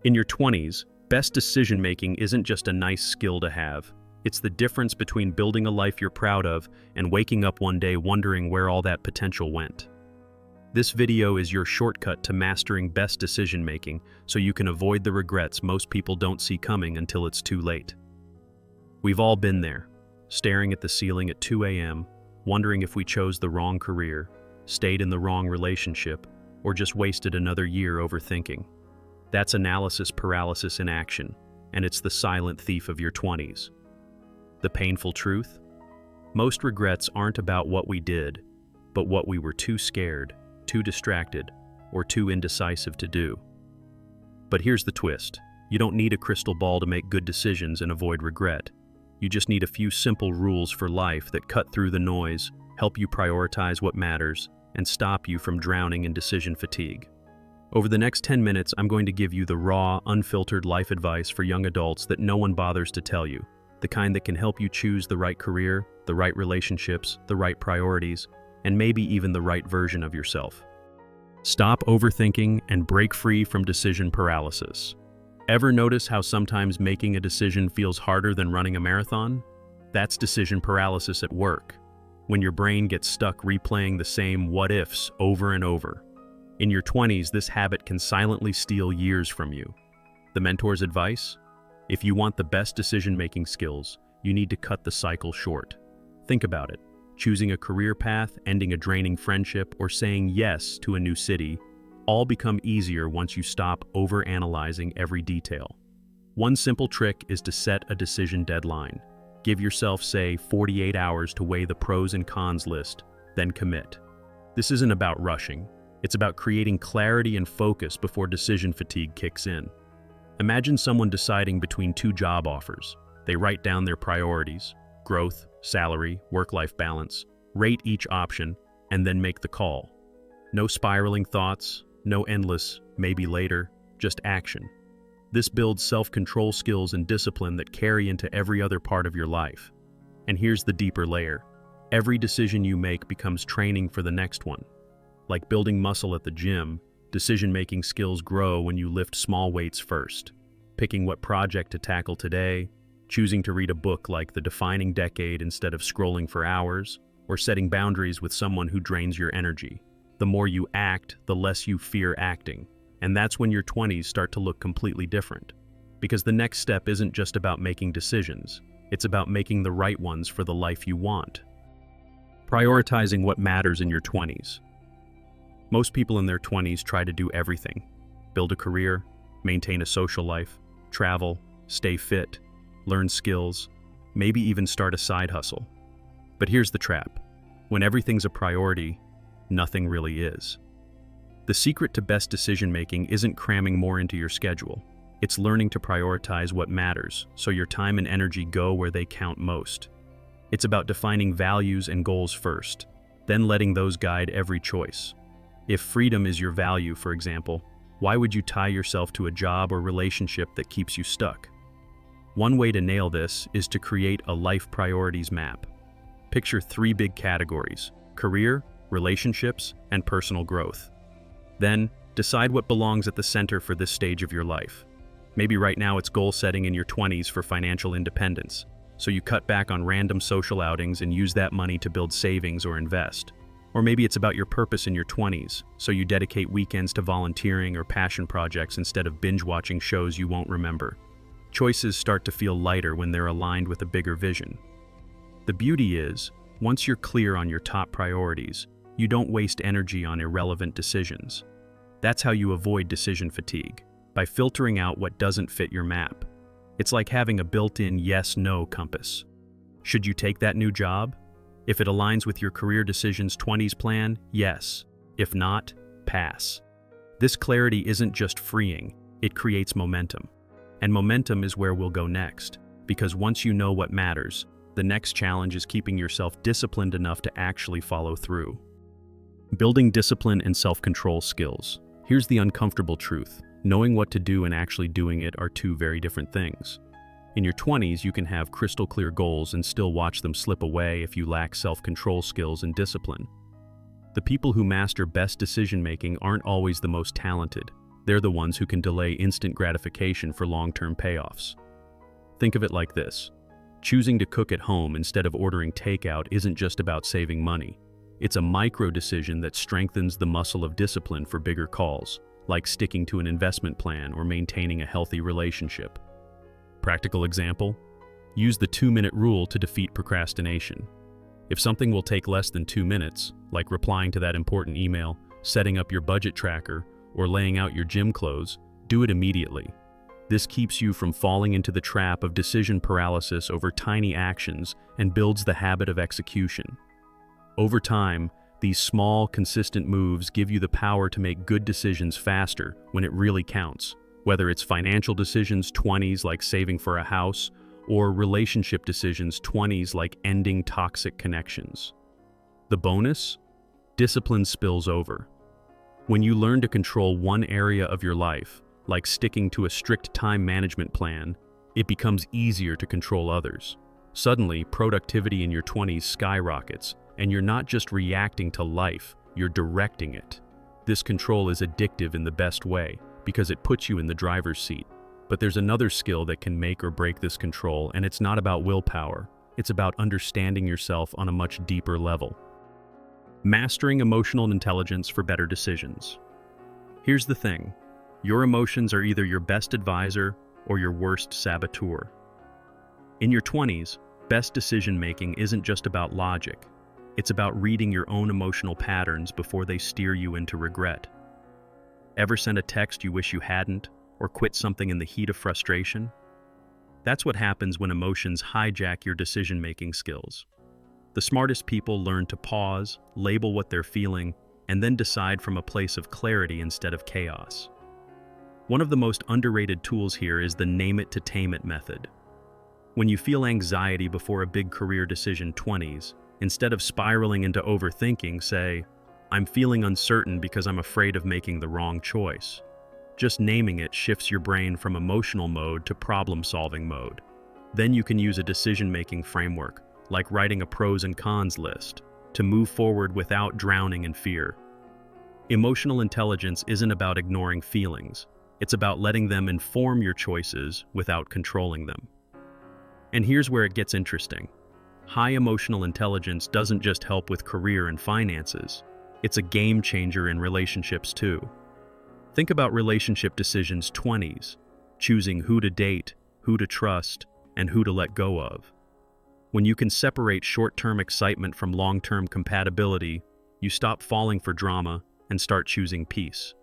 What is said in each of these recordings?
In your 20s, best decision-making isn't just a nice skill to have. It's the difference between building a life you're proud of and waking up one day wondering where all that potential went. This video is your shortcut to mastering best decision-making so you can avoid the regrets most people don't see coming until it's too late. We've all been there, staring at the ceiling at 2 a.m., wondering if we chose the wrong career, stayed in the wrong relationship, or just wasted another year overthinking. That's analysis paralysis in action, and it's the silent thief of your 20s. The painful truth? Most regrets aren't about what we did, but what we were too scared, too distracted, or too indecisive to do. But here's the twist. You don't need a crystal ball to make good decisions and avoid regret. You just need a few simple rules for life that cut through the noise, help you prioritize what matters, and stop you from drowning in decision fatigue. Over the next 10 minutes, I'm going to give you the raw, unfiltered life advice for young adults that no one bothers to tell you, the kind that can help you choose the right career, the right relationships, the right priorities, and maybe even the right version of yourself. Stop overthinking and break free from decision paralysis. Ever notice how sometimes making a decision feels harder than running a marathon? That's decision paralysis at work, when your brain gets stuck replaying the same what-ifs over and over. In your 20s, this habit can silently steal years from you. The mentor's advice? If you want the best decision-making skills, you need to cut the cycle short. Think about it. Choosing a career path, ending a draining friendship, or saying yes to a new city all become easier once you stop overanalyzing every detail. One simple trick is to set a decision deadline. Give yourself, say, 48 hours to weigh the pros and cons list, then commit. This isn't about rushing. It's about creating clarity and focus before decision fatigue kicks in. Imagine someone deciding between two job offers. They write down their priorities: growth, salary, work-life balance, rate each option, and then make the call. No spiraling thoughts, no endless maybe later, just action. This builds self-control skills and discipline that carry into every other part of your life. And here's the deeper layer. Every decision you make becomes training for the next one. Like building muscle at the gym, decision-making skills grow when you lift small weights first. Picking what project to tackle today, choosing to read a book like The Defining Decade instead of scrolling for hours, or setting boundaries with someone who drains your energy. The more you act, the less you fear acting. And that's when your 20s start to look completely different. Because the next step isn't just about making decisions, it's about making the right ones for the life you want. Prioritizing what matters in your 20s. Most people in their 20s try to do everything. Build a career, maintain a social life, travel, stay fit, learn skills, maybe even start a side hustle. But here's the trap. When everything's a priority, nothing really is. The secret to best decision-making isn't cramming more into your schedule. It's learning to prioritize what matters so your time and energy go where they count most. It's about defining values and goals first, then letting those guide every choice. If freedom is your value, for example, why would you tie yourself to a job or relationship that keeps you stuck? One way to nail this is to create a life priorities map. Picture 3 big categories: career, relationships, and personal growth. Then, decide what belongs at the center for this stage of your life. Maybe right now it's goal setting in your 20s for financial independence, so you cut back on random social outings and use that money to build savings or invest. Or maybe it's about your purpose in your 20s, so you dedicate weekends to volunteering or passion projects instead of binge-watching shows you won't remember. Choices start to feel lighter when they're aligned with a bigger vision. The beauty is, once you're clear on your top priorities, you don't waste energy on irrelevant decisions. That's how you avoid decision fatigue, by filtering out what doesn't fit your map. It's like having a built-in yes-no compass. Should you take that new job? If it aligns with your career decisions 20s plan, yes. If not, pass. This clarity isn't just freeing, it creates momentum. And momentum is where we'll go next, because once you know what matters, the next challenge is keeping yourself disciplined enough to actually follow through. Building discipline and self-control skills. Here's the uncomfortable truth. Knowing what to do and actually doing it are two very different things. In your 20s, you can have crystal clear goals and still watch them slip away if you lack self-control skills and discipline. The people who master best decision-making aren't always the most talented. They're the ones who can delay instant gratification for long-term payoffs. Think of it like this. Choosing to cook at home instead of ordering takeout isn't just about saving money. It's a micro decision that strengthens the muscle of discipline for bigger calls, like sticking to an investment plan or maintaining a healthy relationship. Practical example? Use the 2-minute rule to defeat procrastination. If something will take less than 2 minutes, like replying to that important email, setting up your budget tracker, or laying out your gym clothes, do it immediately. This keeps you from falling into the trap of decision paralysis over tiny actions and builds the habit of execution. Over time, these small, consistent moves give you the power to make good decisions faster when it really counts, whether it's financial decisions 20s like saving for a house, or relationship decisions 20s like ending toxic connections. The bonus? Discipline spills over. When you learn to control one area of your life, like sticking to a strict time management plan, it becomes easier to control others. Suddenly, productivity in your 20s skyrockets, and you're not just reacting to life, you're directing it. This control is addictive in the best way, because it puts you in the driver's seat. But there's another skill that can make or break this control, and it's not about willpower. It's about understanding yourself on a much deeper level. Mastering emotional intelligence for better decisions. Here's the thing. Your emotions are either your best advisor or your worst saboteur. In your 20s, best decision-making isn't just about logic. It's about reading your own emotional patterns before they steer you into regret. Ever send a text you wish you hadn't, or quit something in the heat of frustration? That's what happens when emotions hijack your decision-making skills. The smartest people learn to pause, label what they're feeling, and then decide from a place of clarity instead of chaos. One of the most underrated tools here is the name it to tame it method. When you feel anxiety before a big career decision 20s, instead of spiraling into overthinking, say, "I'm feeling uncertain because I'm afraid of making the wrong choice." Just naming it shifts your brain from emotional mode to problem-solving mode. Then you can use a decision-making framework, like writing a pros and cons list, to move forward without drowning in fear. Emotional intelligence isn't about ignoring feelings. It's about letting them inform your choices without controlling them. And here's where it gets interesting. High emotional intelligence doesn't just help with career and finances. It's a game changer in relationships too. Think about relationship decisions 20s, choosing who to date, who to trust, and who to let go of. When you can separate short-term excitement from long-term compatibility, you stop falling for drama and start choosing peace.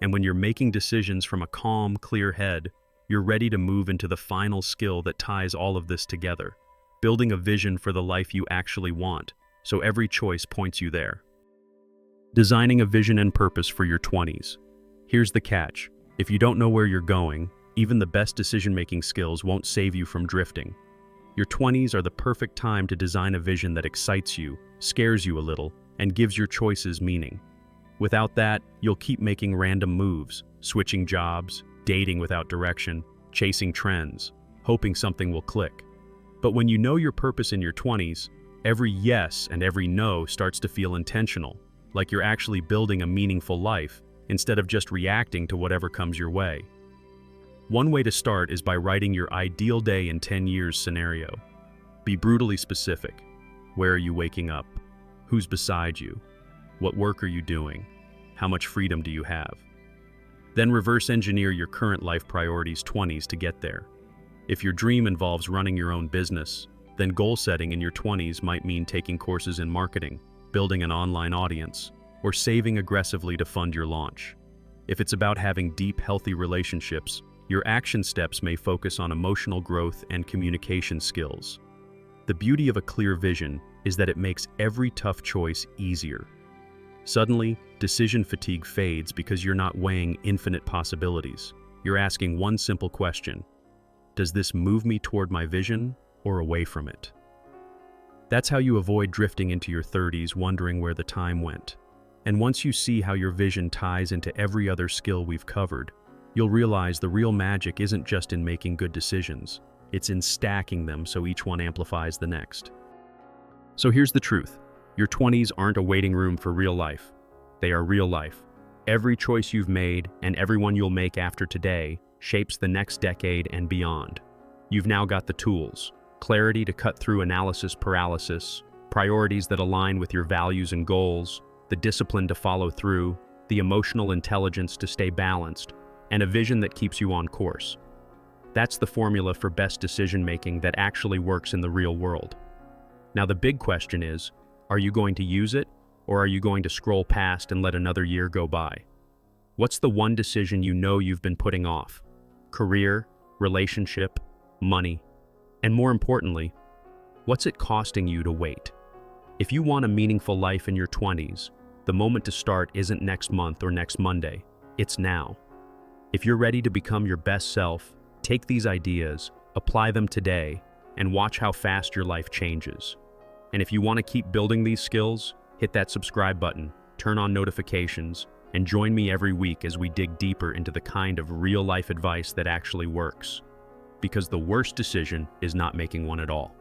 And when you're making decisions from a calm, clear head, you're ready to move into the final skill that ties all of this together, building a vision for the life you actually want, so every choice points you there. Designing a vision and purpose for your 20s. Here's the catch. If you don't know where you're going, even the best decision-making skills won't save you from drifting. Your 20s are the perfect time to design a vision that excites you, scares you a little, and gives your choices meaning. Without that, you'll keep making random moves, switching jobs, dating without direction, chasing trends, hoping something will click. But when you know your purpose in your 20s, every yes and every no starts to feel intentional, like you're actually building a meaningful life instead of just reacting to whatever comes your way. One way to start is by writing your ideal day in 10 years scenario. Be brutally specific. Where are you waking up? Who's beside you? What work are you doing? How much freedom do you have? Then reverse engineer your current life priorities 20s to get there. If your dream involves running your own business, then goal setting in your 20s might mean taking courses in marketing, building an online audience, or saving aggressively to fund your launch. If it's about having deep, healthy relationships, your action steps may focus on emotional growth and communication skills. The beauty of a clear vision is that it makes every tough choice easier. Suddenly, decision fatigue fades because you're not weighing infinite possibilities. You're asking one simple question: does this move me toward my vision or away from it? That's how you avoid drifting into your 30s wondering where the time went. And once you see how your vision ties into every other skill we've covered, you'll realize the real magic isn't just in making good decisions, it's in stacking them so each one amplifies the next. So here's the truth. Your 20s aren't a waiting room for real life. They are real life. Every choice you've made and every one you'll make after today shapes the next decade and beyond. You've now got the tools, clarity to cut through analysis paralysis, priorities that align with your values and goals, the discipline to follow through, the emotional intelligence to stay balanced, and a vision that keeps you on course. That's the formula for best decision-making that actually works in the real world. Now the big question is, are you going to use it, or are you going to scroll past and let another year go by? What's the one decision you know you've been putting off? Career, relationship, money, and more importantly, what's it costing you to wait? If you want a meaningful life in your 20s, the moment to start isn't next month or next Monday, it's now. If you're ready to become your best self, take these ideas, apply them today, and watch how fast your life changes. And if you want to keep building these skills, hit that subscribe button, turn on notifications, and join me every week as we dig deeper into the kind of real-life advice that actually works. Because the worst decision is not making one at all.